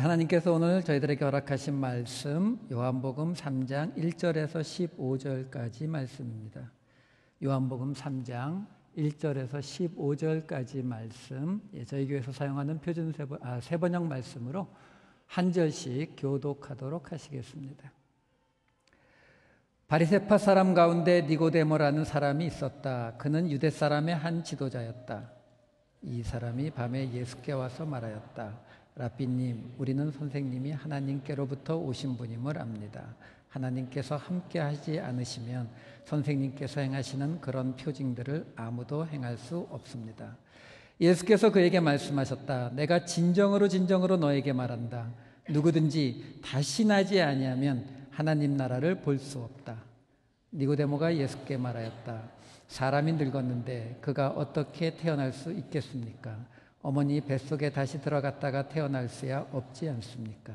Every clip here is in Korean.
하나님께서 오늘 저희들에게 허락하신 말씀 요한복음 3장 1절에서 15절까지 말씀입니다. 요한복음 3장 1절에서 15절까지 말씀, 저희 교회에서 사용하는 표준 세번역 말씀으로 한 절씩 교독하도록 하시겠습니다. 바리새파 사람 가운데 니고데모라는 사람이 있었다. 그는 유대 사람의 한 지도자였다. 이 사람이 밤에 예수께 와서 말하였다. 라삐님, 우리는 선생님이 하나님께로부터 오신 분임을 압니다. 하나님께서 함께 하지 않으시면 선생님께서 행하시는 그런 표징들을 아무도 행할 수 없습니다. 예수께서 그에게 말씀하셨다. 내가 진정으로 너에게 말한다. 누구든지 다시 나지 아니하면 하나님 나라를 볼 수 없다. 니고데모가 예수께 말하였다. 사람이 늙었는데 그가 어떻게 태어날 수 있겠습니까? 어머니 뱃속에 다시 들어갔다가 태어날 수야 없지 않습니까?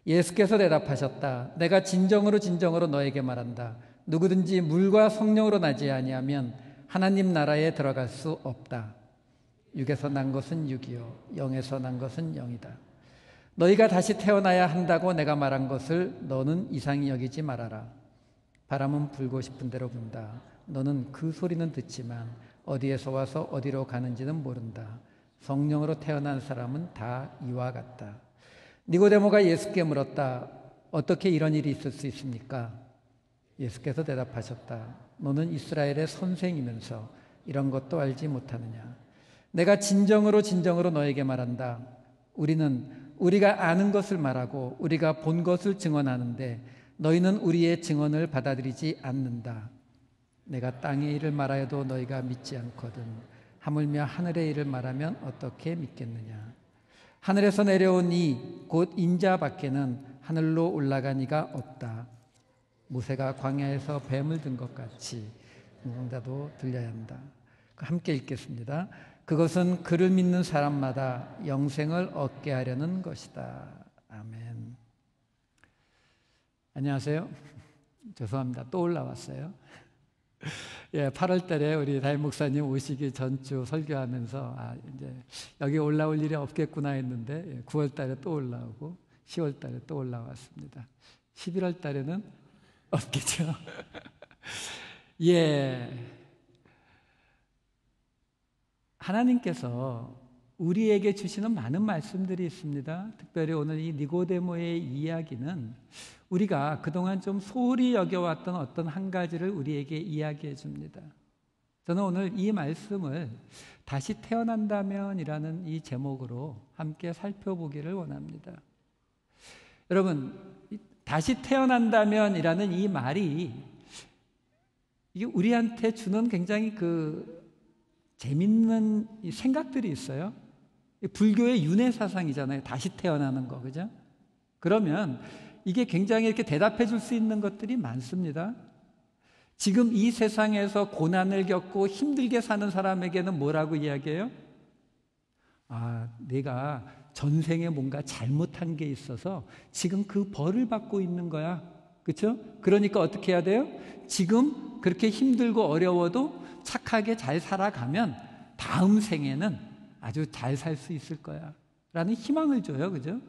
예수께서 대답하셨다. 내가 진정으로 너에게 말한다. 누구든지 물과 성령으로 나지 아니하면 하나님 나라에 들어갈 수 없다. 육에서 난 것은 육이요 영에서 난 것은 영이다. 너희가 다시 태어나야 한다고 내가 말한 것을 너는 이상히 여기지 말아라. 바람은 불고 싶은 대로 분다. 너는 그 소리는 듣지만 어디에서 와서 어디로 가는지는 모른다. 성령으로 태어난 사람은 다 이와 같다. 니고데모가 예수께 물었다. 어떻게 이런 일이 있을 수 있습니까? 예수께서 대답하셨다. 너는 이스라엘의 선생이면서 이런 것도 알지 못하느냐? 내가 진정으로 너에게 말한다. 우리는 우리가 아는 것을 말하고 우리가 본 것을 증언하는데 너희는 우리의 증언을 받아들이지 않는다. 내가 땅의 일을 말하여도 너희가 믿지 않거든. 하물며 하늘의 일을 말하면 어떻게 믿겠느냐? 하늘에서 내려온 이 곧 인자 밖에는 하늘로 올라간 이가 없다. 모세가 광야에서 뱀을 든 것 같이 누군가도 들려야 한다. 함께 읽겠습니다. 그것은 그를 믿는 사람마다 영생을 얻게 하려는 것이다. 아멘. 안녕하세요. 죄송합니다. 또 올라왔어요. 8월 달에 우리 담임 목사님 오시기 전주 설교하면서 이제 여기 올라올 일이 없겠구나 했는데 9월 달에 또 올라오고 10월 달에 또 올라왔습니다. 11월 달에는 없겠죠. 하나님께서 우리에게 주시는 많은 말씀들이 있습니다. 특별히 오늘 이 니고데모의 이야기는 우리가 그동안 좀 소홀히 여겨왔던 어떤 한 가지를 우리에게 이야기해 줍니다. 저는 오늘 이 말씀을 다시 태어난다면이라는 이 제목으로 함께 살펴보기를 원합니다. 여러분, 다시 태어난다면이라는 이 말이 이게 우리한테 주는 굉장히 재밌는 생각들이 있어요. 불교의 윤회 사상이잖아요. 다시 태어나는 거, 그죠? 그러면 이게 굉장히 이렇게 대답해 줄 수 있는 것들이 많습니다. 지금 이 세상에서 고난을 겪고 힘들게 사는 사람에게는 뭐라고 이야기해요? 내가 전생에 뭔가 잘못한 게 있어서 지금 그 벌을 받고 있는 거야. 그렇죠? 그러니까 어떻게 해야 돼요? 지금 그렇게 힘들고 어려워도 착하게 잘 살아가면 다음 생에는 아주 잘 살 수 있을 거야 라는 희망을 줘요. 그죠?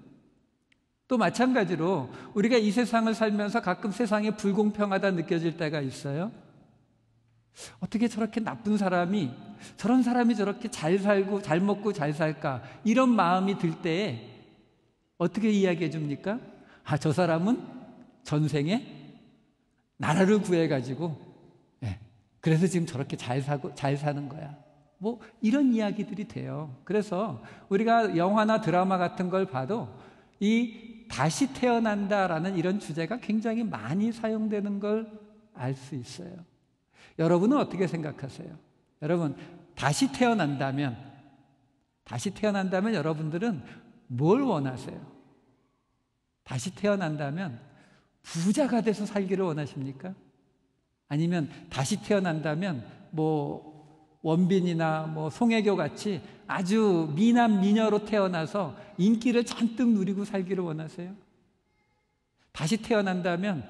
또 마찬가지로 우리가 이 세상을 살면서 가끔 세상이 불공평하다 느껴질 때가 있어요. 어떻게 저렇게 나쁜 사람이, 저런 사람이 저렇게 잘 살고 잘 먹고 잘 살까, 이런 마음이 들 때에 어떻게 이야기해 줍니까? 저 사람은 전생에 나라를 구해가지고 그래서 지금 저렇게 잘 사는 거야. 뭐 이런 이야기들이 돼요. 그래서 우리가 영화나 드라마 같은 걸 봐도 이 다시 태어난다라는 이런 주제가 굉장히 많이 사용되는 걸 알 수 있어요. 여러분은 어떻게 생각하세요? 여러분, 다시 태어난다면 여러분들은 뭘 원하세요? 다시 태어난다면 부자가 돼서 살기를 원하십니까? 아니면 다시 태어난다면 원빈이나 송혜교 같이 아주 미남 미녀로 태어나서 인기를 잔뜩 누리고 살기를 원하세요? 다시 태어난다면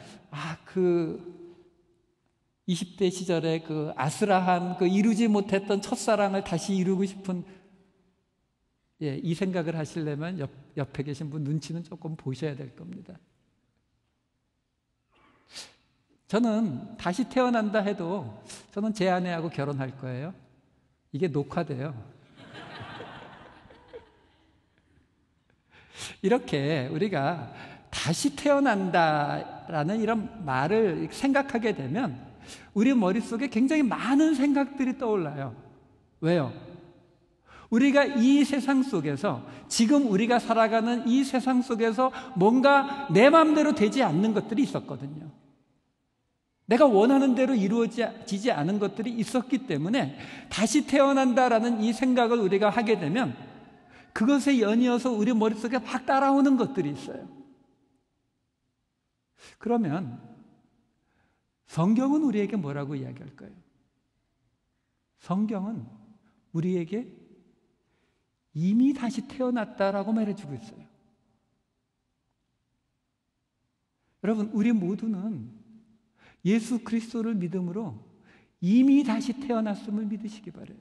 20대 시절에 그 아슬아한 이루지 못했던 첫사랑을 다시 이루고 싶은 이 생각을 하시려면 옆에 계신 분 눈치는 조금 보셔야 될 겁니다. 저는 다시 태어난다 해도 저는 제 아내하고 결혼할 거예요. 이게 녹화돼요. 이렇게 우리가 다시 태어난다라는 이런 말을 생각하게 되면 우리 머릿속에 굉장히 많은 생각들이 떠올라요. 왜요? 우리가 이 세상 속에서, 지금 우리가 살아가는 이 세상 속에서 뭔가 내 마음대로 되지 않는 것들이 있었거든요. 내가 원하는 대로 이루어지지 않은 것들이 있었기 때문에 다시 태어난다라는 이 생각을 우리가 하게 되면 그것에 연이어서 우리 머릿속에 막 따라오는 것들이 있어요. 그러면 성경은 우리에게 뭐라고 이야기할까요? 성경은 우리에게 이미 다시 태어났다라고 말해주고 있어요. 여러분, 우리 모두는 예수 그리스도를 믿음으로 이미 다시 태어났음을 믿으시기 바라요.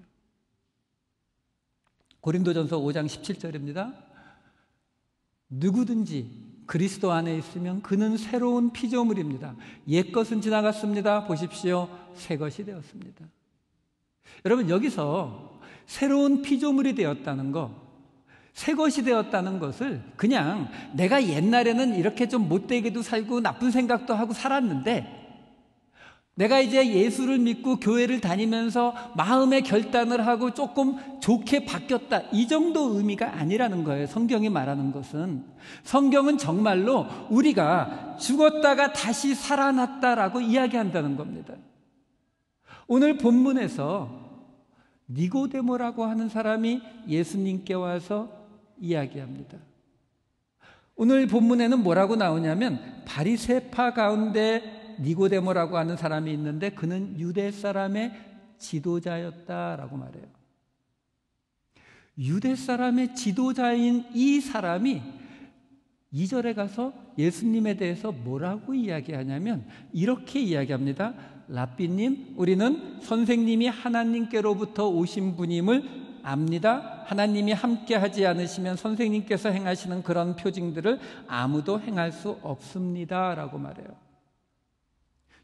고린도전서 5장 17절입니다. 누구든지 그리스도 안에 있으면 그는 새로운 피조물입니다. 옛것은 지나갔습니다. 보십시오. 새것이 되었습니다. 여러분, 여기서 새로운 피조물이 되었다는 거, 새것이 되었다는 것을 그냥 내가 옛날에는 이렇게 좀 못되게도 살고 나쁜 생각도 하고 살았는데 내가 이제 예수를 믿고 교회를 다니면서 마음의 결단을 하고 조금 좋게 바뀌었다, 이 정도 의미가 아니라는 거예요. 성경이 말하는 것은, 성경은 정말로 우리가 죽었다가 다시 살아났다라고 이야기한다는 겁니다. 오늘 본문에서 니고데모라고 하는 사람이 예수님께 와서 이야기합니다. 오늘 본문에는 뭐라고 나오냐면 바리새파 가운데 니고데모라고 하는 사람이 있는데 그는 유대 사람의 지도자였다라고 말해요. 유대 사람의 지도자인 이 사람이 2절에 가서 예수님에 대해서 뭐라고 이야기하냐면 이렇게 이야기합니다. 랍비님, 우리는 선생님이 하나님께로부터 오신 분임을 압니다. 하나님이 함께 하지 않으시면 선생님께서 행하시는 그런 표징들을 아무도 행할 수 없습니다 라고 말해요.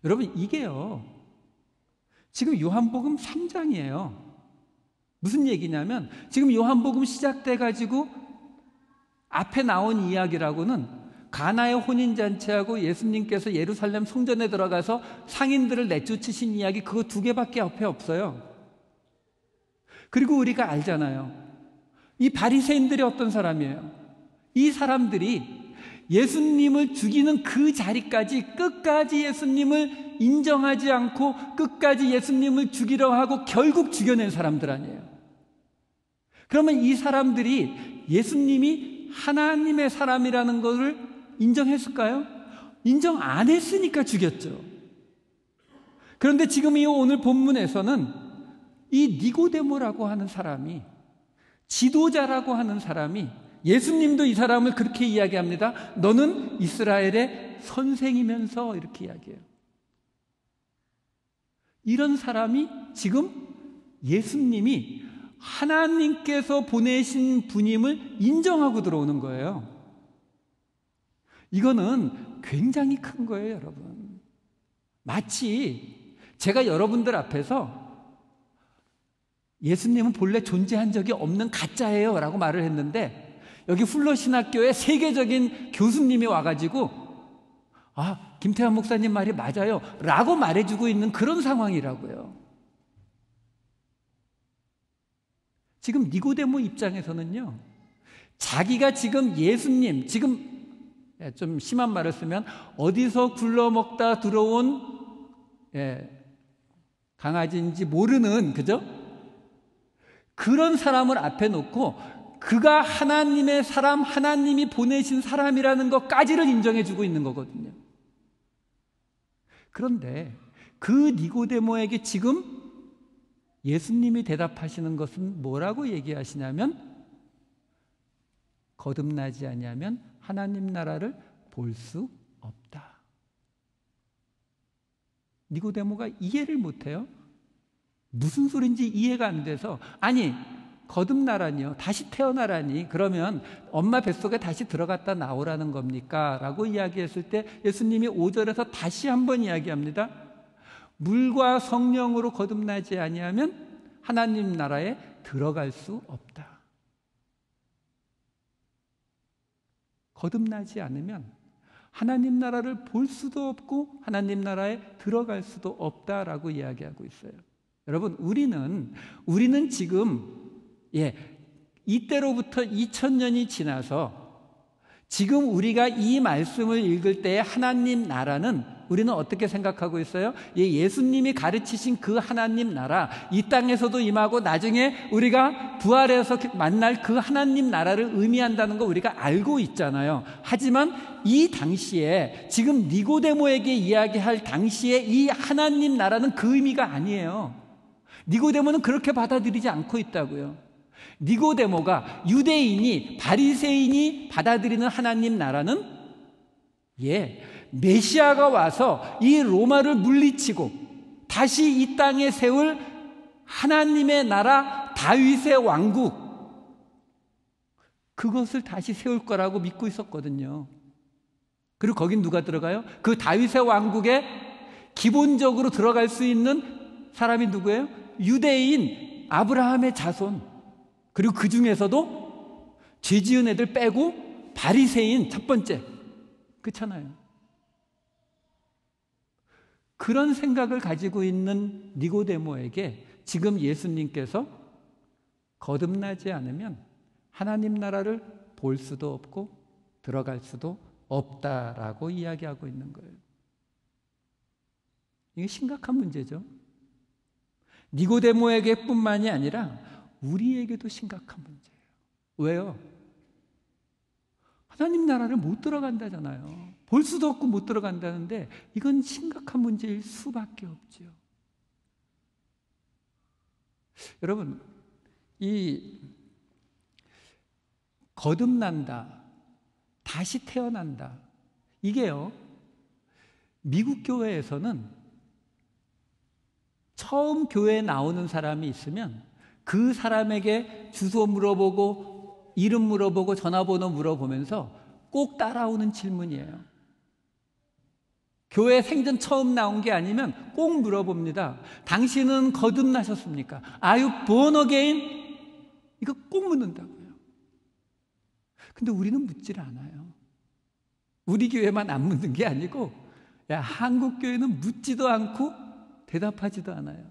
여러분, 이게요, 지금 요한복음 3장이에요. 무슨 얘기냐면 지금 요한복음 시작돼 가지고 앞에 나온 이야기라고는 가나의 혼인잔치하고 예수님께서 예루살렘 성전에 들어가서 상인들을 내쫓으신 이야기, 그거 2개밖에 앞에 없어요. 그리고 우리가 알잖아요. 이 바리새인들이 어떤 사람이에요? 이 사람들이 예수님을 죽이는 그 자리까지 끝까지 예수님을 인정하지 않고 끝까지 예수님을 죽이려 하고 결국 죽여낸 사람들 아니에요. 그러면 이 사람들이 예수님이 하나님의 사람이라는 것을 인정했을까요? 인정 안 했으니까 죽였죠. 그런데 지금 이 오늘 본문에서는 이 니고데모라고 하는 사람이, 지도자라고 하는 사람이, 예수님도 이 사람을 그렇게 이야기합니다. 너는 이스라엘의 선생이면서, 이렇게 이야기해요. 이런 사람이 지금 예수님이 하나님께서 보내신 분임을 인정하고 들어오는 거예요. 이거는 굉장히 큰 거예요, 여러분. 마치 제가 여러분들 앞에서 예수님은 본래 존재한 적이 없는 가짜예요 라고 말을 했는데 여기 훌러신학교에 세계적인 교수님이 와가지고 김태환 목사님 말이 맞아요 라고 말해주고 있는 그런 상황이라고요. 지금 니고데모 입장에서는요, 자기가 지금 예수님, 지금 좀 심한 말을 쓰면 어디서 굴러먹다 들어온 강아지인지 모르는, 그죠? 그런 사람을 앞에 놓고 그가 하나님의 사람, 하나님이 보내신 사람이라는 것까지를 인정해주고 있는 거거든요. 그런데 그 니고데모에게 지금 예수님이 대답하시는 것은 뭐라고 얘기하시냐면 거듭나지 아니하면 하나님 나라를 볼 수 없다. 니고데모가 이해를 못해요. 무슨 소린지 이해가 안 돼서, 아니 거듭나라니요, 다시 태어나라니, 그러면 엄마 뱃속에 다시 들어갔다 나오라는 겁니까? 라고 이야기했을 때 예수님이 5절에서 다시 한번 이야기합니다. 물과 성령으로 거듭나지 아니하면 하나님 나라에 들어갈 수 없다. 거듭나지 않으면 하나님 나라를 볼 수도 없고 하나님 나라에 들어갈 수도 없다라고 이야기하고 있어요. 여러분, 우리는 지금 이때로부터 2000년이 지나서 지금 우리가 이 말씀을 읽을 때 하나님 나라는 우리는 어떻게 생각하고 있어요? 예수님이 가르치신 그 하나님 나라, 이 땅에서도 임하고 나중에 우리가 부활해서 만날 그 하나님 나라를 의미한다는 거 우리가 알고 있잖아요. 하지만 이 당시에 지금 니고데모에게 이야기할 당시에 이 하나님 나라는 그 의미가 아니에요. 니고데모는 그렇게 받아들이지 않고 있다고요. 니고데모가, 유대인이, 바리새인이 받아들이는 하나님 나라는 메시아가 와서 이 로마를 물리치고 다시 이 땅에 세울 하나님의 나라, 다윗의 왕국, 그것을 다시 세울 거라고 믿고 있었거든요. 그리고 거긴 누가 들어가요? 그 다윗의 왕국에 기본적으로 들어갈 수 있는 사람이 누구예요? 유대인, 아브라함의 자손. 그리고 그 중에서도 죄 지은 애들 빼고 바리새인 첫 번째. 그렇잖아요. 그런 생각을 가지고 있는 니고데모에게 지금 예수님께서 거듭나지 않으면 하나님 나라를 볼 수도 없고 들어갈 수도 없다라고 이야기하고 있는 거예요. 이게 심각한 문제죠. 니고데모에게 뿐만이 아니라 우리에게도 심각한 문제예요. 왜요? 하나님 나라를 못 들어간다잖아요. 볼 수도 없고 못 들어간다는데 이건 심각한 문제일 수밖에 없죠. 여러분, 이 거듭난다, 다시 태어난다, 이게요, 미국 교회에서는 처음 교회에 나오는 사람이 있으면 그 사람에게 주소 물어보고 이름 물어보고 전화번호 물어보면서 꼭 따라오는 질문이에요. 교회 생전 처음 나온 게 아니면 꼭 물어봅니다. 당신은 거듭나셨습니까? Are you born again? 이거 꼭 묻는다고요. 근데 우리는 묻지를 않아요. 우리 교회만 안 묻는 게 아니고 한국 교회는 묻지도 않고 대답하지도 않아요.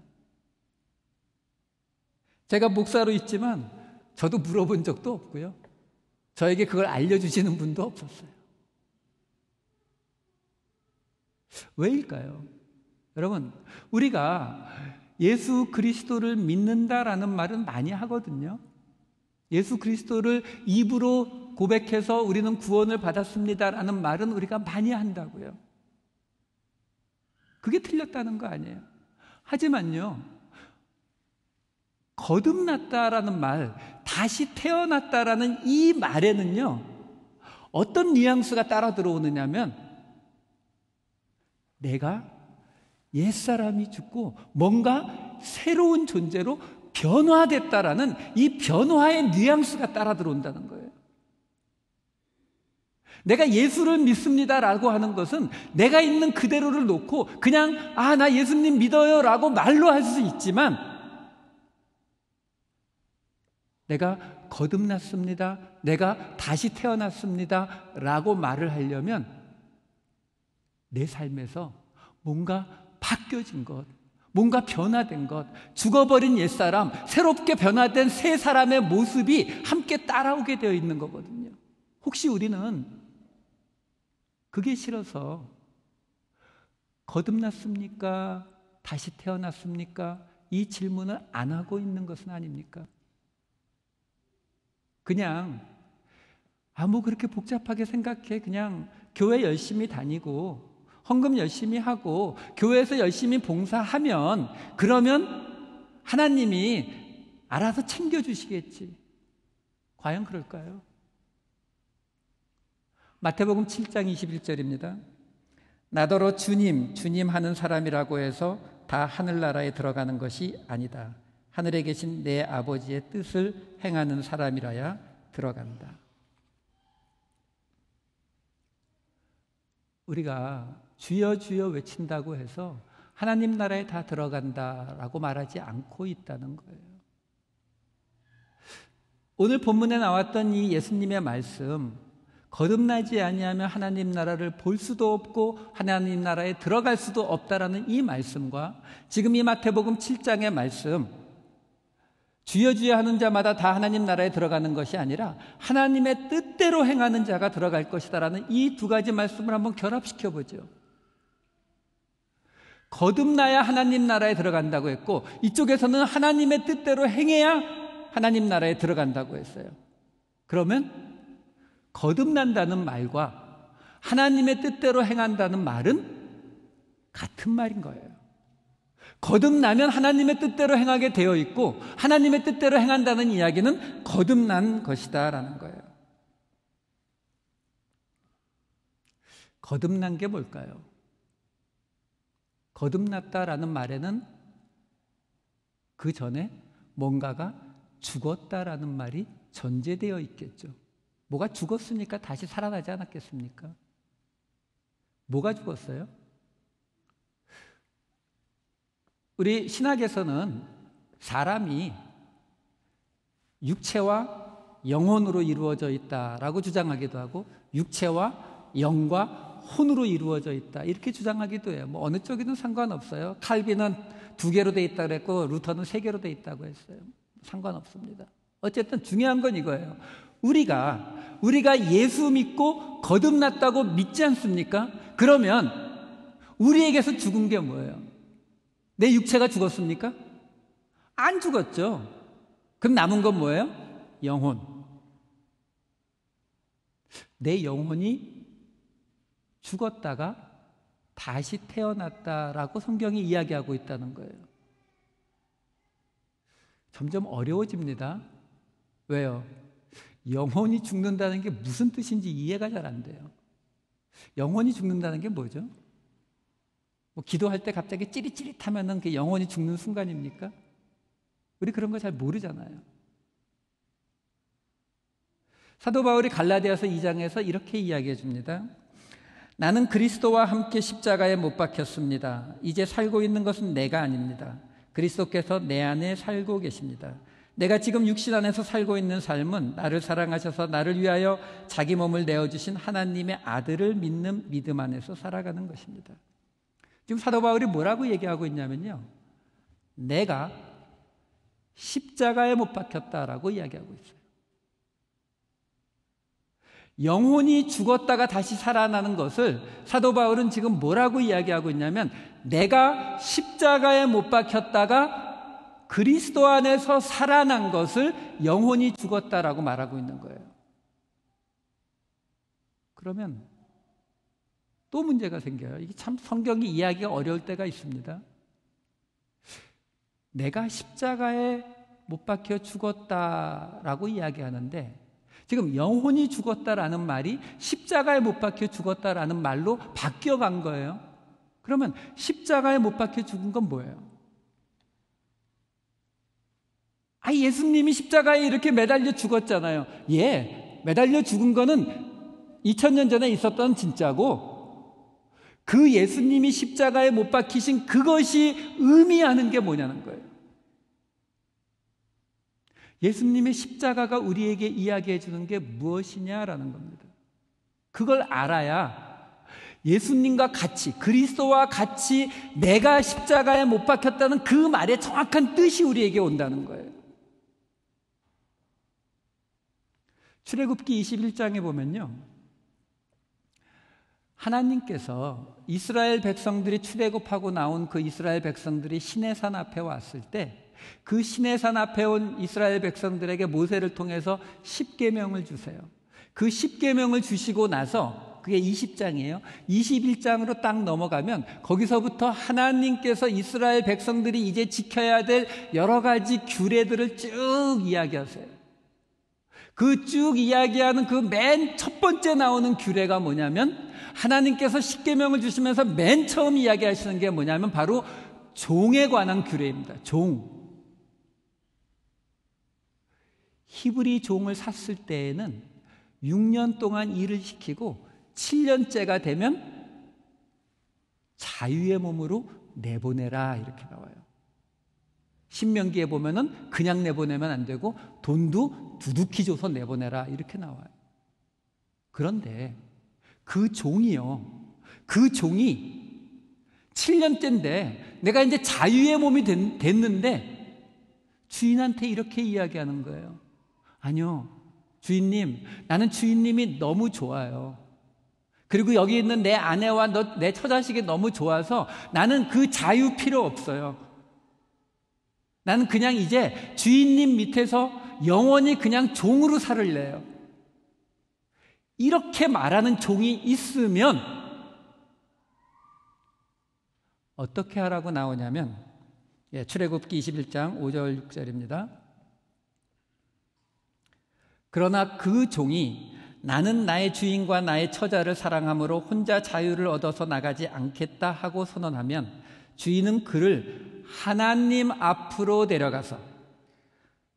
제가 목사로 있지만 저도 물어본 적도 없고요. 저에게 그걸 알려주시는 분도 없었어요. 왜일까요? 여러분, 우리가 예수 그리스도를 믿는다라는 말은 많이 하거든요. 예수 그리스도를 입으로 고백해서 우리는 구원을 받았습니다라는 말은 우리가 많이 한다고요. 그게 틀렸다는 거 아니에요. 하지만요, 거듭났다라는 말, 다시 태어났다라는 이 말에는요, 어떤 뉘앙스가 따라 들어오느냐면 내가 옛사람이 죽고 뭔가 새로운 존재로 변화됐다라는 이 변화의 뉘앙스가 따라 들어온다는 거예요. 내가 예수를 믿습니다라고 하는 것은 내가 있는 그대로를 놓고 그냥 나 예수님 믿어요 라고 말로 할 수 있지만, 내가 거듭났습니다, 내가 다시 태어났습니다 라고 말을 하려면 내 삶에서 뭔가 바뀌어진 것, 뭔가 변화된 것, 죽어버린 옛사람, 새롭게 변화된 새 사람의 모습이 함께 따라오게 되어 있는 거거든요. 혹시 우리는 그게 싫어서 거듭났습니까? 다시 태어났습니까? 이 질문을 안 하고 있는 것은 아닙니까? 그냥 뭐 그렇게 복잡하게 생각해. 그냥 교회 열심히 다니고 헌금 열심히 하고 교회에서 열심히 봉사하면 그러면 하나님이 알아서 챙겨주시겠지. 과연 그럴까요? 마태복음 7장 21절입니다. 나더러 주님, 주님 하는 사람이라고 해서 다 하늘나라에 들어가는 것이 아니다. 하늘에 계신 내 아버지의 뜻을 행하는 사람이라야 들어간다. 우리가 주여 주여 외친다고 해서 하나님 나라에 다 들어간다라고 말하지 않고 있다는 거예요. 오늘 본문에 나왔던 이 예수님의 말씀, 거듭나지 아니하면 하나님 나라를 볼 수도 없고 하나님 나라에 들어갈 수도 없다라는 이 말씀과 지금 이 마태복음 7장의 말씀, 주여 주여 하는 자마다 다 하나님 나라에 들어가는 것이 아니라 하나님의 뜻대로 행하는 자가 들어갈 것이다라는 이 두 가지 말씀을 한번 결합시켜 보죠. 거듭나야 하나님 나라에 들어간다고 했고, 이쪽에서는 하나님의 뜻대로 행해야 하나님 나라에 들어간다고 했어요. 그러면 거듭난다는 말과 하나님의 뜻대로 행한다는 말은 같은 말인 거예요. 거듭나면 하나님의 뜻대로 행하게 되어 있고 하나님의 뜻대로 행한다는 이야기는 거듭난 것이다 라는 거예요. 거듭난 게 뭘까요? 거듭났다라는 말에는 그 전에 뭔가가 죽었다라는 말이 전제되어 있겠죠. 뭐가 죽었으니까 다시 살아나지 않았겠습니까? 뭐가 죽었어요? 우리 신학에서는 사람이 육체와 영혼으로 이루어져 있다라고 주장하기도 하고 육체와 영과 혼으로 이루어져 있다 이렇게 주장하기도 해요. 뭐 어느 쪽이든 상관없어요. 칼빈은 2개로 돼 있다고 했고 루터는 3개로 돼 있다고 했어요. 상관없습니다. 어쨌든 중요한 건 이거예요. 우리가 예수 믿고 거듭났다고 믿지 않습니까? 그러면 우리에게서 죽은 게 뭐예요? 내 육체가 죽었습니까? 안 죽었죠. 그럼 남은 건 뭐예요? 영혼. 내 영혼이 죽었다가 다시 태어났다라고 성경이 이야기하고 있다는 거예요. 점점 어려워집니다. 왜요? 영혼이 죽는다는 게 무슨 뜻인지 이해가 잘 안 돼요. 영혼이 죽는다는 게 뭐죠? 뭐 기도할 때 갑자기 찌릿찌릿하면은 그 영혼이 죽는 순간입니까? 우리 그런 거 잘 모르잖아요. 사도 바울이 갈라디아서 2장에서 이렇게 이야기해 줍니다. 나는 그리스도와 함께 십자가에 못 박혔습니다. 이제 살고 있는 것은 내가 아닙니다. 그리스도께서 내 안에 살고 계십니다. 내가 지금 육신 안에서 살고 있는 삶은 나를 사랑하셔서 나를 위하여 자기 몸을 내어주신 하나님의 아들을 믿는 믿음 안에서 살아가는 것입니다. 지금 사도 바울이 뭐라고 얘기하고 있냐면요, 내가 십자가에 못 박혔다라고 이야기하고 있어요. 영혼이 죽었다가 다시 살아나는 것을 사도 바울은 지금 뭐라고 이야기하고 있냐면, 내가 십자가에 못 박혔다가 그리스도 안에서 살아난 것을 영혼이 죽었다라고 말하고 있는 거예요. 그러면 또 문제가 생겨요. 이게 참 성경이 이해하기가 어려울 때가 있습니다. 내가 십자가에 못 박혀 죽었다라고 이야기하는데 지금 영혼이 죽었다라는 말이 십자가에 못 박혀 죽었다라는 말로 바뀌어간 거예요. 그러면 십자가에 못 박혀 죽은 건 뭐예요? 예수님이 십자가에 이렇게 매달려 죽었잖아요. 매달려 죽은 거는 2000년 전에 있었던 진짜고, 그 예수님이 십자가에 못 박히신 그것이 의미하는 게 뭐냐는 거예요. 예수님의 십자가가 우리에게 이야기해 주는 게 무엇이냐라는 겁니다. 그걸 알아야 예수님과 같이, 그리스도와 같이 내가 십자가에 못 박혔다는 그 말의 정확한 뜻이 우리에게 온다는 거예요. 출애굽기 21장에 보면요, 하나님께서 이스라엘 백성들이 출애굽하고 나온 그 이스라엘 백성들이 시내산 앞에 왔을 때 그 시내산 앞에 온 이스라엘 백성들에게 모세를 통해서 십계명을 주세요. 그 십계명을 주시고 나서, 그게 20장이에요. 21장으로 딱 넘어가면 거기서부터 하나님께서 이스라엘 백성들이 이제 지켜야 될 여러 가지 규례들을 쭉 이야기하세요. 그 쭉 이야기하는 그 맨 첫 번째 나오는 규례가 뭐냐면, 하나님께서 십계명을 주시면서 맨 처음 이야기하시는 게 뭐냐면 바로 종에 관한 규례입니다. 종. 히브리 종을 샀을 때에는 6년 동안 일을 시키고 7년째가 되면 자유의 몸으로 내보내라 이렇게 나와요. 신명기에 보면은 그냥 내보내면 안 되고 돈도 두둑히 줘서 내보내라 이렇게 나와요. 그런데 그 종이 7년째인데 내가 이제 자유의 몸이 됐는데 주인한테 이렇게 이야기하는 거예요. 아니요, 주인님, 나는 주인님이 너무 좋아요. 그리고 여기 있는 내 아내와 내 처자식이 너무 좋아서 나는 그 자유 필요 없어요. 나는 그냥 이제 주인님 밑에서 영원히 그냥 종으로 살을래요. 이렇게 말하는 종이 있으면 어떻게 하라고 나오냐면 출애굽기 21장 5절 6절입니다. 그러나 그 종이 나는 나의 주인과 나의 처자를 사랑함으로 혼자 자유를 얻어서 나가지 않겠다 하고 선언하면 주인은 그를 하나님 앞으로 데려가서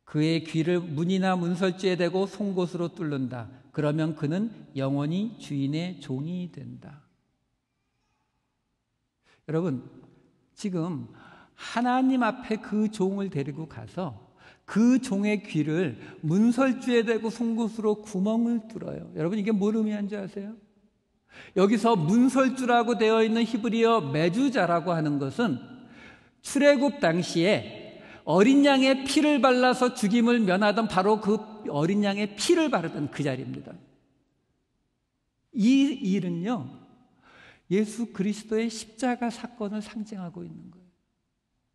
그의 귀를 문이나 문설주에 대고 송곳으로 뚫는다. 그러면 그는 영원히 주인의 종이 된다. 여러분, 지금 하나님 앞에 그 종을 데리고 가서 그 종의 귀를 문설주에 대고 송곳으로 구멍을 뚫어요. 여러분, 이게 뭘 의미하는 줄 아세요? 여기서 문설주라고 되어 있는 히브리어 메주자라고 하는 것은 출애굽 당시에 어린 양의 피를 발라서 죽임을 면하던 바로 그 어린 양의 피를 바르던 그 자리입니다. 이 일은요, 예수 그리스도의 십자가 사건을 상징하고 있는 거예요.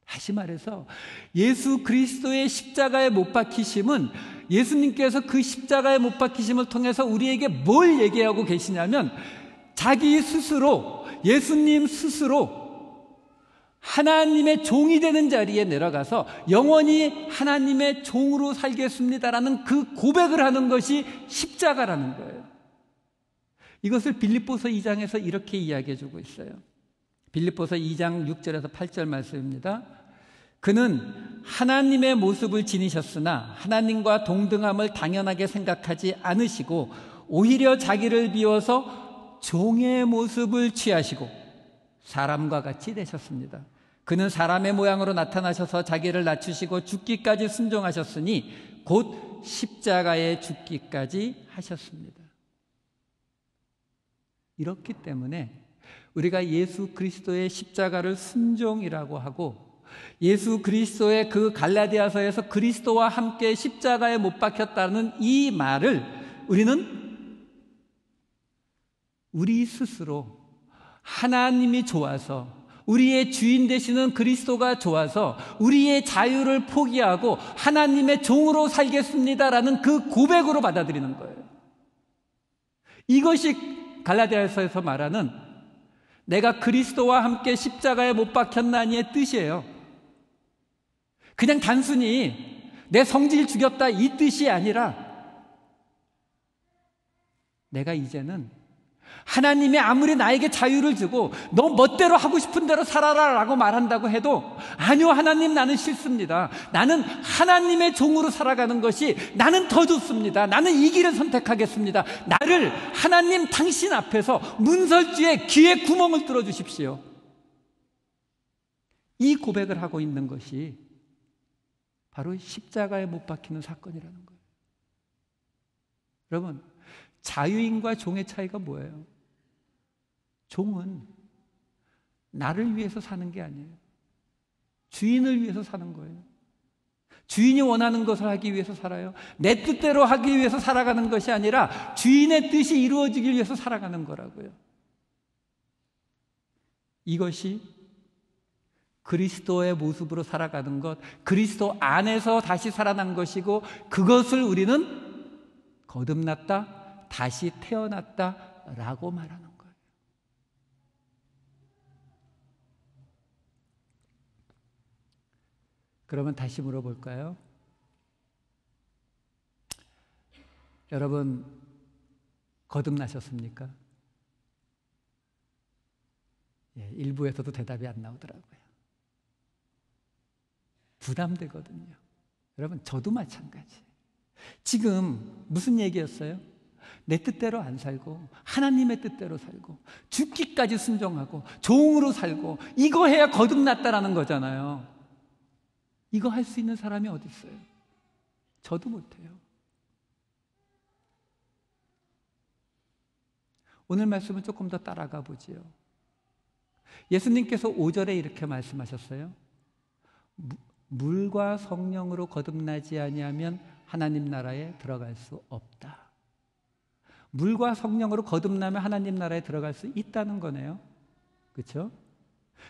다시 말해서 예수 그리스도의 십자가에 못 박히심은 예수님께서 그 십자가에 못 박히심을 통해서 우리에게 뭘 얘기하고 계시냐면 자기 스스로, 예수님 스스로 하나님의 종이 되는 자리에 내려가서 영원히 하나님의 종으로 살겠습니다라는 그 고백을 하는 것이 십자가라는 거예요. 이것을 빌립보서 2장에서 이렇게 이야기해 주고 있어요. 빌립보서 2장 6절에서 8절 말씀입니다. 그는 하나님의 모습을 지니셨으나 하나님과 동등함을 당연하게 생각하지 않으시고 오히려 자기를 비워서 종의 모습을 취하시고 사람과 같이 되셨습니다. 그는 사람의 모양으로 나타나셔서 자기를 낮추시고 죽기까지 순종하셨으니 곧 십자가에 죽기까지 하셨습니다. 이렇기 때문에 우리가 예수 그리스도의 십자가를 순종이라고 하고 예수 그리스도의 그 갈라디아서에서 그리스도와 함께 십자가에 못 박혔다는 이 말을 우리는 우리 스스로 하나님이 좋아서 우리의 주인 되시는 그리스도가 좋아서 우리의 자유를 포기하고 하나님의 종으로 살겠습니다라는 그 고백으로 받아들이는 거예요. 이것이 갈라디아서에서 말하는 내가 그리스도와 함께 십자가에 못 박혔나니의 뜻이에요. 그냥 단순히 내 성질 죽였다 이 뜻이 아니라 내가 이제는 하나님이 아무리 나에게 자유를 주고 너 멋대로 하고 싶은 대로 살아라 라고 말한다고 해도 아니요, 하나님, 나는 싫습니다. 나는 하나님의 종으로 살아가는 것이 나는 더 좋습니다. 나는 이 길을 선택하겠습니다. 나를 하나님 당신 앞에서 문설주에 귀에 구멍을 뚫어 주십시오. 이 고백을 하고 있는 것이 바로 십자가에 못 박히는 사건이라는 거예요. 여러분, 자유인과 종의 차이가 뭐예요? 종은 나를 위해서 사는 게 아니에요. 주인을 위해서 사는 거예요. 주인이 원하는 것을 하기 위해서 살아요. 내 뜻대로 하기 위해서 살아가는 것이 아니라 주인의 뜻이 이루어지기 위해서 살아가는 거라고요. 이것이 그리스도의 모습으로 살아가는 것, 그리스도 안에서 다시 살아난 것이고 그것을 우리는 거듭났다, 다시 태어났다라고 말하는 거예요. 그러면 다시 물어볼까요? 여러분, 거듭나셨습니까? 일부에서도 대답이 안 나오더라고요. 부담되거든요. 여러분, 저도 마찬가지예요. 지금 무슨 얘기였어요? 내 뜻대로 안 살고 하나님의 뜻대로 살고 죽기까지 순종하고 종으로 살고 이거 해야 거듭났다라는 거잖아요. 이거 할 수 있는 사람이 어디 있어요? 저도 못해요. 오늘 말씀은 조금 더 따라가 보지요. 예수님께서 5절에 이렇게 말씀하셨어요. 물과 성령으로 거듭나지 아니하면 하나님 나라에 들어갈 수 없다. 물과 성령으로 거듭나면 하나님 나라에 들어갈 수 있다는 거네요. 그렇죠?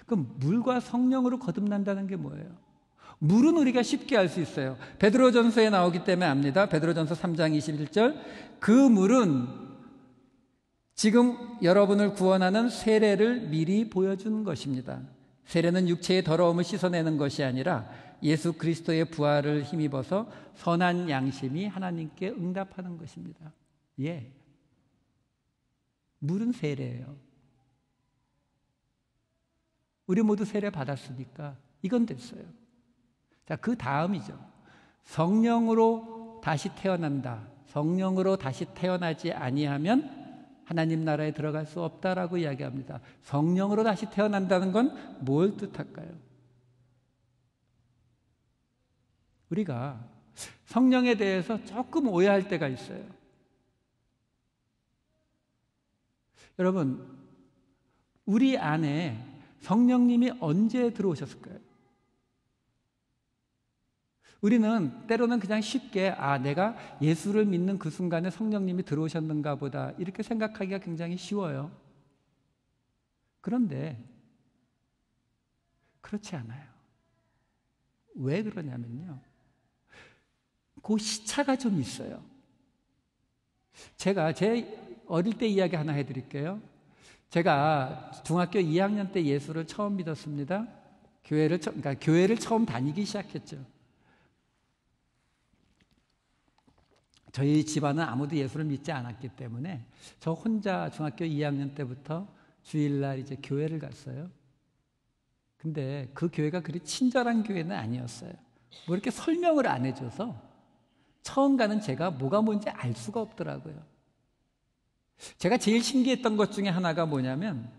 그럼 물과 성령으로 거듭난다는 게 뭐예요? 물은 우리가 쉽게 알 수 있어요. 베드로전서에 나오기 때문에 압니다. 베드로전서 3장 21절. 그 물은 지금 여러분을 구원하는 세례를 미리 보여주는 것입니다. 세례는 육체의 더러움을 씻어내는 것이 아니라 예수 그리스도의 부활을 힘입어서 선한 양심이 하나님께 응답하는 것입니다. 예. 물은 세례예요. 우리 모두 세례 받았으니까 이건 됐어요. 자, 그 다음이죠. 성령으로 다시 태어난다. 성령으로 다시 태어나지 아니하면 하나님 나라에 들어갈 수 없다라고 이야기합니다. 성령으로 다시 태어난다는 건 뭘 뜻할까요? 우리가 성령에 대해서 조금 오해할 때가 있어요. 여러분, 우리 안에 성령님이 언제 들어오셨을까요? 우리는 때로는 그냥 쉽게 내가 예수를 믿는 그 순간에 성령님이 들어오셨는가 보다 이렇게 생각하기가 굉장히 쉬워요. 그런데 그렇지 않아요. 왜 그러냐면요, 그 시차가 좀 있어요. 제가 제 어릴 때 이야기 하나 해드릴게요. 제가 중학교 2학년 때 예수를 처음 믿었습니다. 교회를 처음 다니기 시작했죠. 저희 집안은 아무도 예수를 믿지 않았기 때문에 저 혼자 중학교 2학년 때부터 주일날 이제 교회를 갔어요. 근데 그 교회가 그리 친절한 교회는 아니었어요. 뭐 이렇게 설명을 안 해줘서 처음 가는 제가 뭐가 뭔지 알 수가 없더라고요. 제가 제일 신기했던 것 중에 하나가 뭐냐면,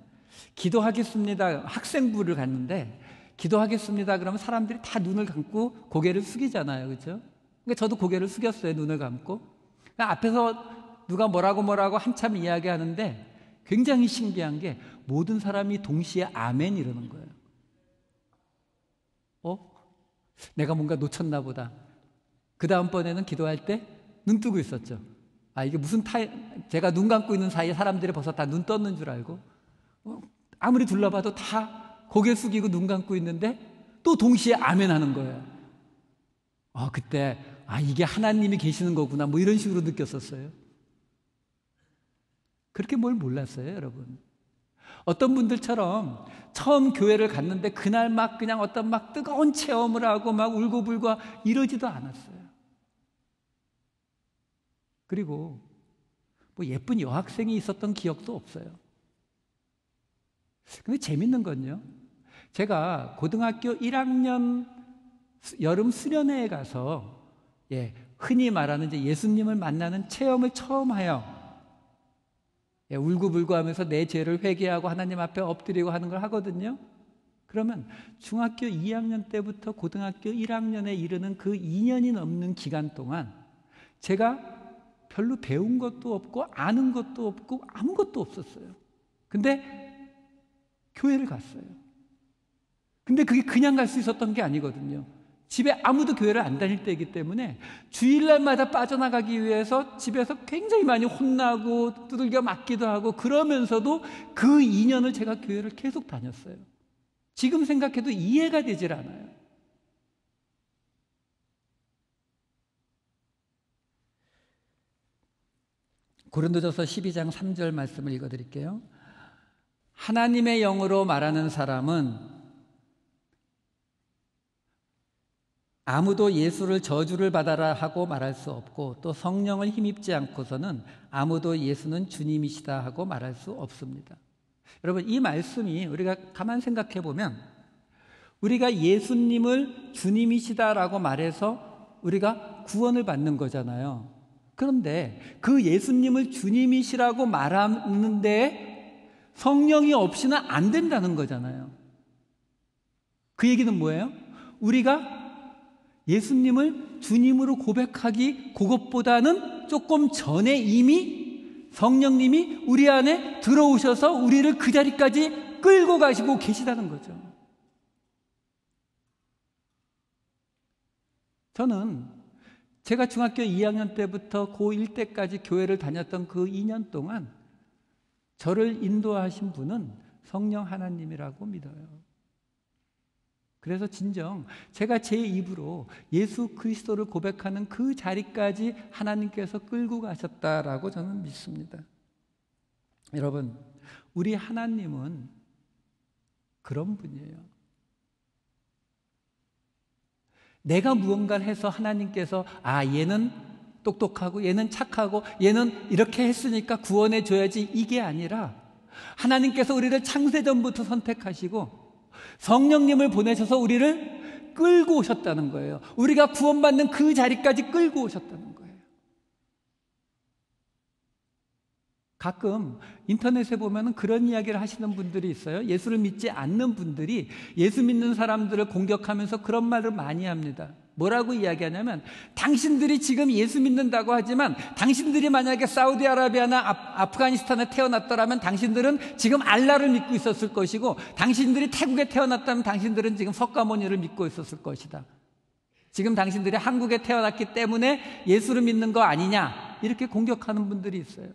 기도하겠습니다. 학생부를 갔는데 기도하겠습니다 그러면 사람들이 다 눈을 감고 고개를 숙이잖아요. 그렇죠? 그러니까 저도 고개를 숙였어요. 눈을 감고. 앞에서 누가 뭐라고 한참 이야기하는데 굉장히 신기한 게 모든 사람이 동시에 아멘 이러는 거예요. 내가 뭔가 놓쳤나 보다. 그 다음번에는 기도할 때 눈 뜨고 있었죠. 이게 무슨 제가 눈 감고 있는 사이에 사람들이 벌써 다 눈 떴는 줄 알고, 아무리 둘러봐도 다 고개 숙이고 눈 감고 있는데 또 동시에 아멘 하는 거예요. 그때 이게 하나님이 계시는 거구나 뭐 이런 식으로 느꼈었어요. 그렇게 뭘 몰랐어요, 여러분. 어떤 분들처럼 처음 교회를 갔는데 그날 막 그냥 어떤 막 뜨거운 체험을 하고 막 울고불고 이러지도 않았어요. 그리고 뭐 예쁜 여학생이 있었던 기억도 없어요. 근데 재밌는 건요, 제가 고등학교 1학년 여름 수련회에 가서 흔히 말하는 이제 예수님을 만나는 체험을 처음 하여 울고불고 하면서 내 죄를 회개하고 하나님 앞에 엎드리고 하는 걸 하거든요. 그러면 중학교 2학년 때부터 고등학교 1학년에 이르는 그 2년이 넘는 기간 동안 제가 별로 배운 것도 없고 아는 것도 없고 아무것도 없었어요. 근데 교회를 갔어요. 근데 그게 그냥 갈 수 있었던 게 아니거든요. 집에 아무도 교회를 안 다닐 때이기 때문에 주일날마다 빠져나가기 위해서 집에서 굉장히 많이 혼나고 두들겨 맞기도 하고, 그러면서도 그 2년을 제가 교회를 계속 다녔어요. 지금 생각해도 이해가 되질 않아요. 고린도전서 12장 3절 말씀을 읽어드릴게요. 하나님의 영으로 말하는 사람은 아무도 예수를 저주를 받아라 하고 말할 수 없고, 또 성령을 힘입지 않고서는 아무도 예수는 주님이시다 하고 말할 수 없습니다. 여러분, 이 말씀이 우리가 가만 생각해 보면, 우리가 예수님을 주님이시다라고 말해서 우리가 구원을 받는 거잖아요. 그런데 그 예수님을 주님이시라고 말하는데 성령이 없이는 안 된다는 거잖아요. 그 얘기는 뭐예요? 우리가 예수님을 주님으로 고백하기 그것보다는 조금 전에 이미 성령님이 우리 안에 들어오셔서 우리를 그 자리까지 끌고 가시고 계시다는 거죠. 저는 제가 중학교 2학년 때부터 고1 때까지 교회를 다녔던 그 2년 동안 저를 인도하신 분은 성령 하나님이라고 믿어요. 그래서 진정 제가 제 입으로 예수 그리스도를 고백하는 그 자리까지 하나님께서 끌고 가셨다라고 저는 믿습니다. 여러분, 우리 하나님은 그런 분이에요. 내가 무언가를 해서 하나님께서 얘는 똑똑하고 얘는 착하고 얘는 이렇게 했으니까 구원해 줘야지, 이게 아니라 하나님께서 우리를 창세전부터 선택하시고 성령님을 보내셔서 우리를 끌고 오셨다는 거예요. 우리가 구원받는 그 자리까지 끌고 오셨다는 거예요. 가끔 인터넷에 보면 그런 이야기를 하시는 분들이 있어요. 예수를 믿지 않는 분들이 예수 믿는 사람들을 공격하면서 그런 말을 많이 합니다. 뭐라고 이야기하냐면, 당신들이 지금 예수 믿는다고 하지만 당신들이 만약에 사우디아라비아나 아프가니스탄에 태어났더라면 당신들은 지금 알라를 믿고 있었을 것이고, 당신들이 태국에 태어났다면 당신들은 지금 석가모니를 믿고 있었을 것이다. 지금 당신들이 한국에 태어났기 때문에 예수를 믿는 거 아니냐, 이렇게 공격하는 분들이 있어요.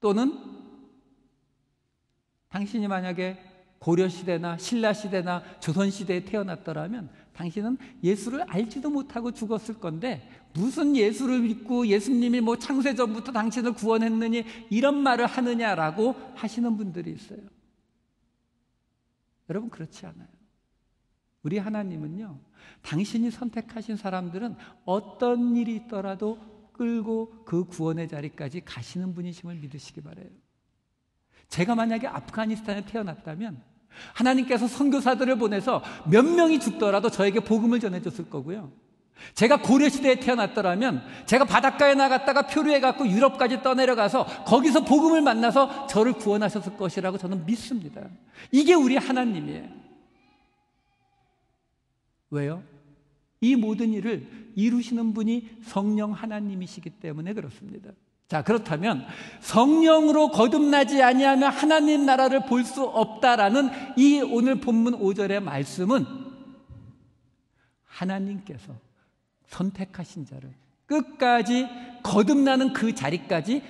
또는 당신이 만약에 고려시대나 신라시대나 조선시대에 태어났더라면 당신은 예수를 알지도 못하고 죽었을 건데 무슨 예수를 믿고 예수님이 뭐 창세전부터 당신을 구원했느니 이런 말을 하느냐라고 하시는 분들이 있어요. 여러분, 그렇지 않아요. 우리 하나님은요, 당신이 선택하신 사람들은 어떤 일이 있더라도 끌고 그 구원의 자리까지 가시는 분이심을 믿으시기 바라요. 제가 만약에 아프가니스탄에 태어났다면 하나님께서 선교사들을 보내서 몇 명이 죽더라도 저에게 복음을 전해줬을 거고요. 제가 고려시대에 태어났더라면 제가 바닷가에 나갔다가 표류해갖고 유럽까지 떠내려가서 거기서 복음을 만나서 저를 구원하셨을 것이라고 저는 믿습니다. 이게 우리 하나님이에요. 왜요? 이 모든 일을 이루시는 분이 성령 하나님이시기 때문에 그렇습니다. 자, 그렇다면 성령으로 거듭나지 아니하면 하나님 나라를 볼 수 없다라는 이 오늘 본문 5절의 말씀은 하나님께서 선택하신 자를 끝까지 거듭나는 그 자리까지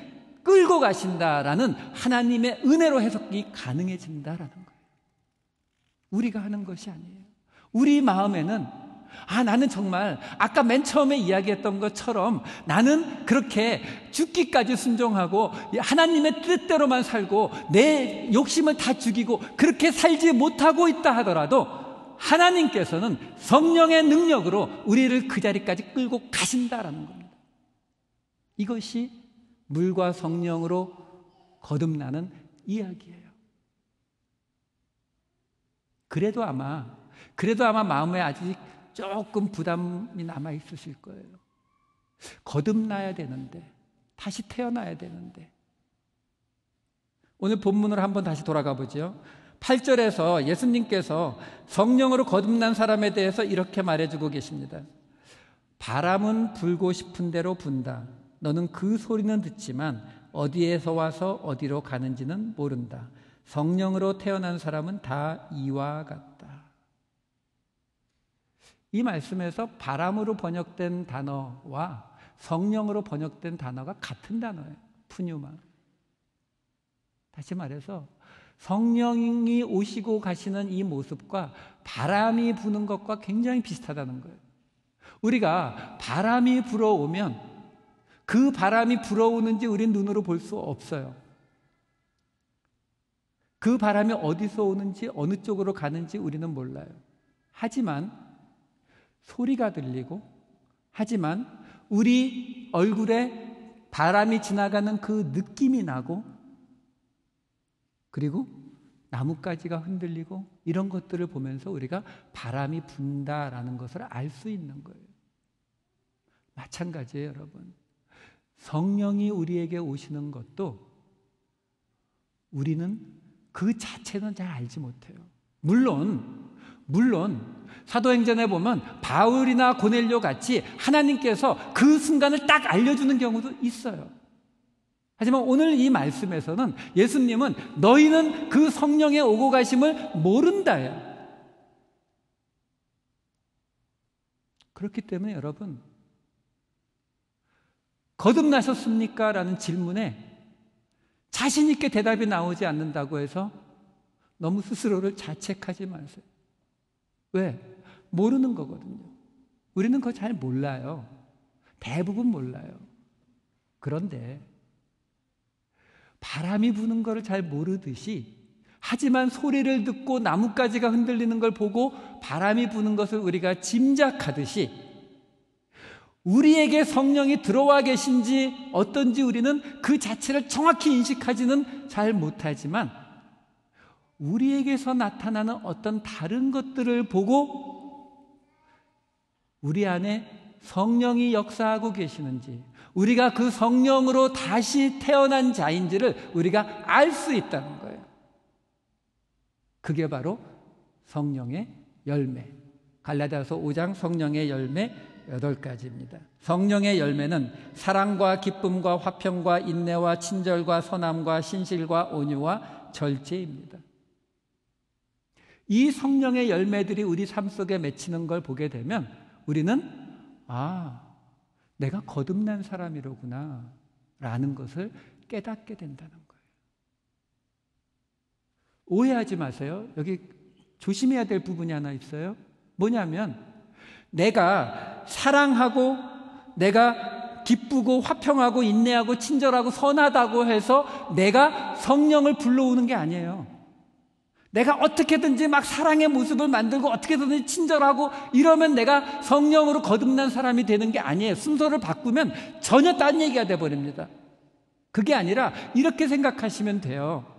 끌고 가신다라는 하나님의 은혜로 해석이 가능해진다라는 거예요. 우리가 하는 것이 아니에요. 우리 마음에는 나는 정말 아까 맨 처음에 이야기했던 것처럼 나는 그렇게 죽기까지 순종하고 하나님의 뜻대로만 살고 내 욕심을 다 죽이고 그렇게 살지 못하고 있다 하더라도 하나님께서는 성령의 능력으로 우리를 그 자리까지 끌고 가신다라는 겁니다. 이것이 물과 성령으로 거듭나는 이야기예요. 그래도 아마 마음에 아직 조금 부담이 남아 있으실 거예요. 거듭나야 되는데, 다시 태어나야 되는데. 오늘 본문으로 한번 다시 돌아가 보죠. 8절에서 예수님께서 성령으로 거듭난 사람에 대해서 이렇게 말해주고 계십니다. 바람은 불고 싶은 대로 분다. 너는 그 소리는 듣지만 어디에서 와서 어디로 가는지는 모른다. 성령으로 태어난 사람은 다 이와 같다. 이 말씀에서 바람으로 번역된 단어와 성령으로 번역된 단어가 같은 단어예요. 푸뉴마. 다시 말해서 성령이 오시고 가시는 이 모습과 바람이 부는 것과 굉장히 비슷하다는 거예요. 우리가 바람이 불어오면 그 바람이 불어오는지 우린 눈으로 볼 수 없어요. 그 바람이 어디서 오는지 어느 쪽으로 가는지 우리는 몰라요. 하지만 소리가 들리고, 하지만 우리 얼굴에 바람이 지나가는 그 느낌이 나고, 그리고 나뭇가지가 흔들리고 이런 것들을 보면서 우리가 바람이 분다라는 것을 알 수 있는 거예요. 마찬가지예요, 여러분. 성령이 우리에게 오시는 것도 우리는 그 자체는 잘 알지 못해요. 물론 사도행전에 보면 바울이나 고넬료 같이 하나님께서 그 순간을 딱 알려주는 경우도 있어요. 하지만 오늘 이 말씀에서는 예수님은 너희는 그 성령의 오고 가심을 모른다요. 그렇기 때문에 여러분, 거듭나셨습니까? 라는 질문에 자신 있게 대답이 나오지 않는다고 해서 너무 스스로를 자책하지 마세요. 왜? 모르는 거거든요. 우리는 그거 잘 몰라요. 대부분 몰라요. 그런데 바람이 부는 거를 잘 모르듯이, 하지만 소리를 듣고 나뭇가지가 흔들리는 걸 보고 바람이 부는 것을 우리가 짐작하듯이 우리에게 성령이 들어와 계신지 어떤지 우리는 그 자체를 정확히 인식하지는 잘 못하지만 우리에게서 나타나는 어떤 다른 것들을 보고 우리 안에 성령이 역사하고 계시는지, 우리가 그 성령으로 다시 태어난 자인지를 우리가 알 수 있다는 거예요. 그게 바로 성령의 열매. 갈라디아서 5장 성령의 열매 8가지입니다. 성령의 열매는 사랑과 기쁨과 화평과 인내와 친절과 선함과 신실과 온유와 절제입니다. 이 성령의 열매들이 우리 삶 속에 맺히는 걸 보게 되면 우리는 내가 거듭난 사람이로구나 라는 것을 깨닫게 된다는 거예요. 오해하지 마세요. 여기 조심해야 될 부분이 하나 있어요. 뭐냐면 내가 사랑하고 내가 기쁘고 화평하고 인내하고 친절하고 선하다고 해서 내가 성령을 불러오는 게 아니에요. 내가 어떻게든지 막 사랑의 모습을 만들고 어떻게든지 친절하고 이러면 내가 성령으로 거듭난 사람이 되는 게 아니에요. 순서를 바꾸면 전혀 딴 얘기가 돼버립니다. 그게 아니라 이렇게 생각하시면 돼요.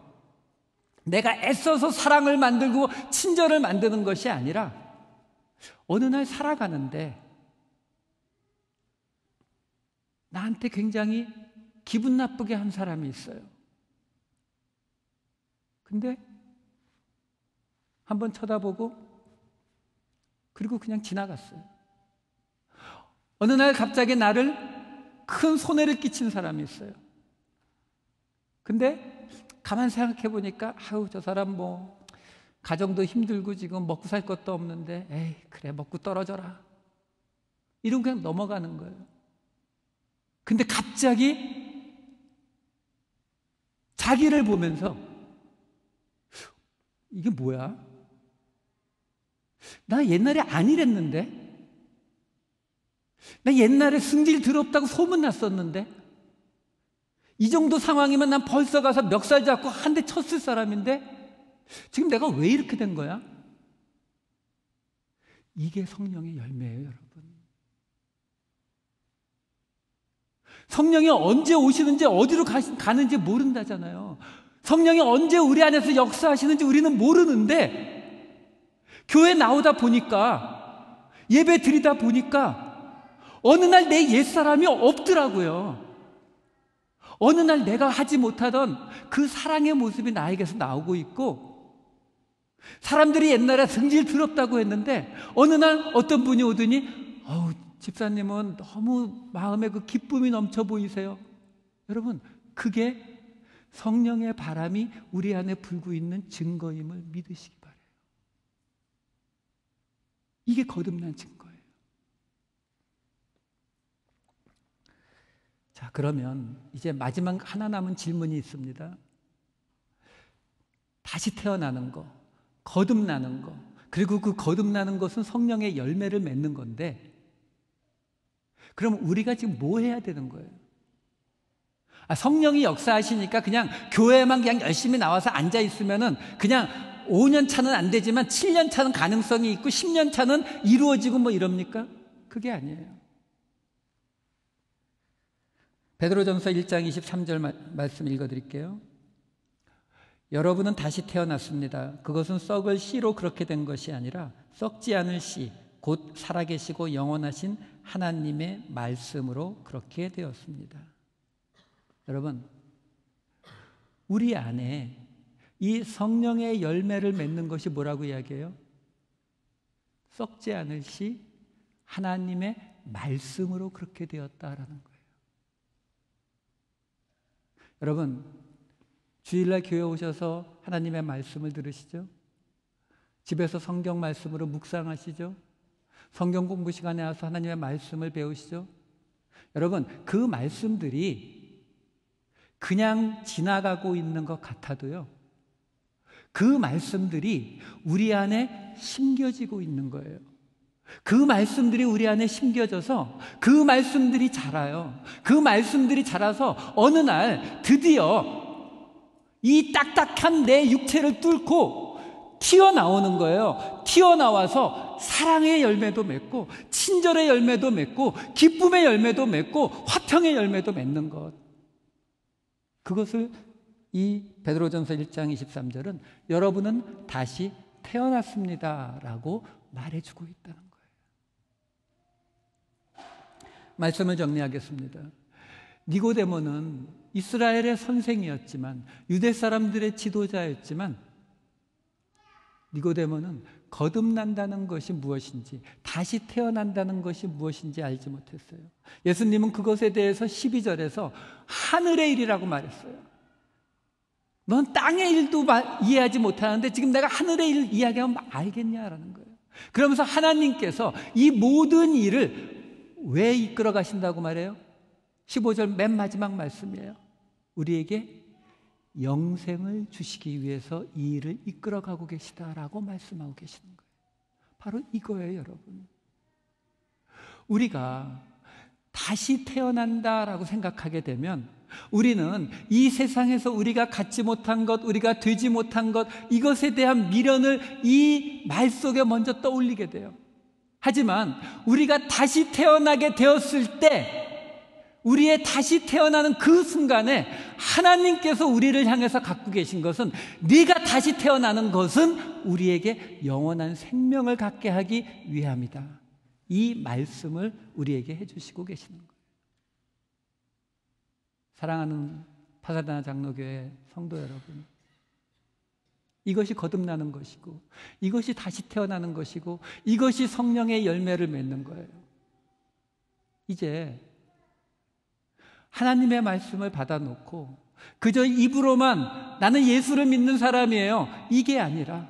내가 애써서 사랑을 만들고 친절을 만드는 것이 아니라 어느 날 살아가는데 나한테 굉장히 기분 나쁘게 한 사람이 있어요. 근데 한번 쳐다보고 그리고 그냥 지나갔어요. 어느 날 갑자기 나를 큰 손해를 끼친 사람이 있어요. 근데 가만 생각해 보니까 저 사람 뭐 가정도 힘들고 지금 먹고 살 것도 없는데 에이 그래 먹고 떨어져라 이러고 그냥 넘어가는 거예요. 근데 갑자기 자기를 보면서 이게 뭐야? 나 옛날에 안 이랬는데? 나 옛날에 승질 더럽다고 소문났었는데? 이 정도 상황이면 난 벌써 가서 멱살 잡고 한 대 쳤을 사람인데 지금 내가 왜 이렇게 된 거야? 이게 성령의 열매예요, 여러분. 성령이 언제 오시는지 어디로 가는지 모른다잖아요. 성령이 언제 우리 안에서 역사하시는지 우리는 모르는데 교회 나오다 보니까 예배 드리다 보니까 어느 날 내 옛사람이 없더라고요. 어느 날 내가 하지 못하던 그 사랑의 모습이 나에게서 나오고 있고 사람들이 옛날에 승질 더럽다고 했는데 어느 날 어떤 분이 오더니 집사님은 너무 마음에 그 기쁨이 넘쳐 보이세요. 여러분 그게 성령의 바람이 우리 안에 불고 있는 증거임을 믿으시기 바라요. 이게 거듭난 증거예요. 자, 그러면 이제 마지막 하나 남은 질문이 있습니다. 다시 태어나는 거, 거듭나는 거, 그리고 그 거듭나는 것은 성령의 열매를 맺는 건데 그럼 우리가 지금 뭐 해야 되는 거예요? 성령이 역사하시니까 그냥 교회만 그냥 열심히 나와서 앉아 있으면은 그냥 5년 차는 안 되지만 7년 차는 가능성이 있고 10년 차는 이루어지고 뭐 이럽니까? 그게 아니에요. 베드로전서 1장 23절 말씀 읽어드릴게요. 여러분은 다시 태어났습니다. 그것은 썩을 씨로 그렇게 된 것이 아니라 썩지 않을 씨, 곧 살아계시고 영원하신 하나님의 말씀으로 그렇게 되었습니다. 여러분, 우리 안에 이 성령의 열매를 맺는 것이 뭐라고 이야기해요? 썩지 않을 시 하나님의 말씀으로 그렇게 되었다라는 거예요. 여러분, 주일날 교회 오셔서 하나님의 말씀을 들으시죠? 집에서 성경 말씀으로 묵상하시죠? 성경 공부 시간에 와서 하나님의 말씀을 배우시죠? 여러분, 그 말씀들이 그냥 지나가고 있는 것 같아도요, 그 말씀들이 우리 안에 심겨지고 있는 거예요. 그 말씀들이 우리 안에 심겨져서 그 말씀들이 자라요. 그 말씀들이 자라서 어느 날 드디어 이 딱딱한 내 육체를 뚫고 튀어나오는 거예요. 튀어나와서 사랑의 열매도 맺고 친절의 열매도 맺고 기쁨의 열매도 맺고 화평의 열매도 맺는 것. 그것을 이 베드로전서 1장 23절은 여러분은 다시 태어났습니다 라고 말해주고 있다는 거예요. 말씀을 정리하겠습니다. 니고데모는 이스라엘의 선생이었지만, 유대 사람들의 지도자였지만, 니고데모는 거듭난다는 것이 무엇인지, 다시 태어난다는 것이 무엇인지 알지 못했어요. 예수님은 그것에 대해서 12절에서 하늘의 일이라고 말했어요. 넌 땅의 일도 이해하지 못하는데 지금 내가 하늘의 일 이야기하면 알겠냐라는 거예요. 그러면서 하나님께서 이 모든 일을 왜 이끌어 가신다고 말해요? 15절 맨 마지막 말씀이에요. 우리에게 영생을 주시기 위해서 이 일을 이끌어가고 계시다라고 말씀하고 계시는 거예요. 바로 이거예요, 여러분. 우리가 다시 태어난다라고 생각하게 되면 우리는 이 세상에서 우리가 갖지 못한 것, 우리가 되지 못한 것, 이것에 대한 미련을 이 말 속에 먼저 떠올리게 돼요. 하지만 우리가 다시 태어나게 되었을 때, 우리의 다시 태어나는 그 순간에 하나님께서 우리를 향해서 갖고 계신 것은, 네가 다시 태어나는 것은 우리에게 영원한 생명을 갖게 하기 위함이다. 이 말씀을 우리에게 해주시고 계시는 거예요. 사랑하는 파사다나 장로교회 성도 여러분, 이것이 거듭나는 것이고, 이것이 다시 태어나는 것이고, 이것이 성령의 열매를 맺는 거예요. 이제 하나님의 말씀을 받아놓고 그저 입으로만 나는 예수를 믿는 사람이에요, 이게 아니라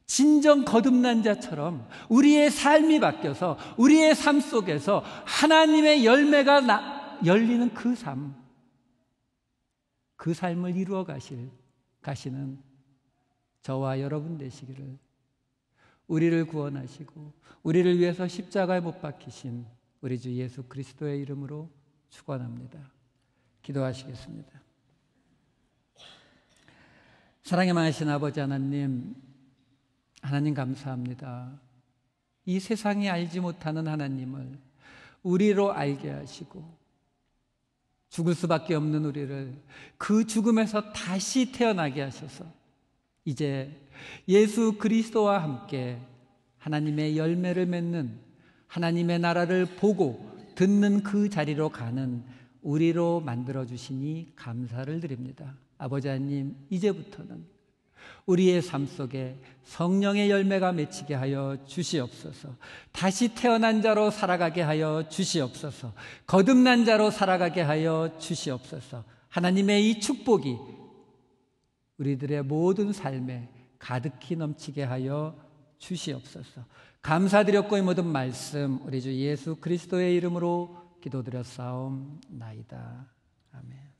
진정 거듭난 자처럼 우리의 삶이 바뀌어서 우리의 삶 속에서 하나님의 열매가 열리는 그 삶, 그 삶을 이루어 가시는 저와 여러분 되시기를, 우리를 구원하시고 우리를 위해서 십자가에 못 박히신 우리 주 예수 그리스도의 이름으로 축원합니다. 기도하시겠습니다. 사랑에 많으신 아버지 하나님, 하나님 감사합니다. 이 세상이 알지 못하는 하나님을 우리로 알게 하시고 죽을 수밖에 없는 우리를 그 죽음에서 다시 태어나게 하셔서 이제 예수 그리스도와 함께 하나님의 열매를 맺는, 하나님의 나라를 보고 듣는 그 자리로 가는 우리로 만들어주시니 감사를 드립니다. 아버지 하나님, 이제부터는 우리의 삶 속에 성령의 열매가 맺히게 하여 주시옵소서. 다시 태어난 자로 살아가게 하여 주시옵소서. 거듭난 자로 살아가게 하여 주시옵소서. 하나님의 이 축복이 우리들의 모든 삶에 가득히 넘치게 하여 주시옵소서. 감사드렸고 이 모든 말씀 우리 주 예수 그리스도의 이름으로 기도드렸사옵나이다. 아멘.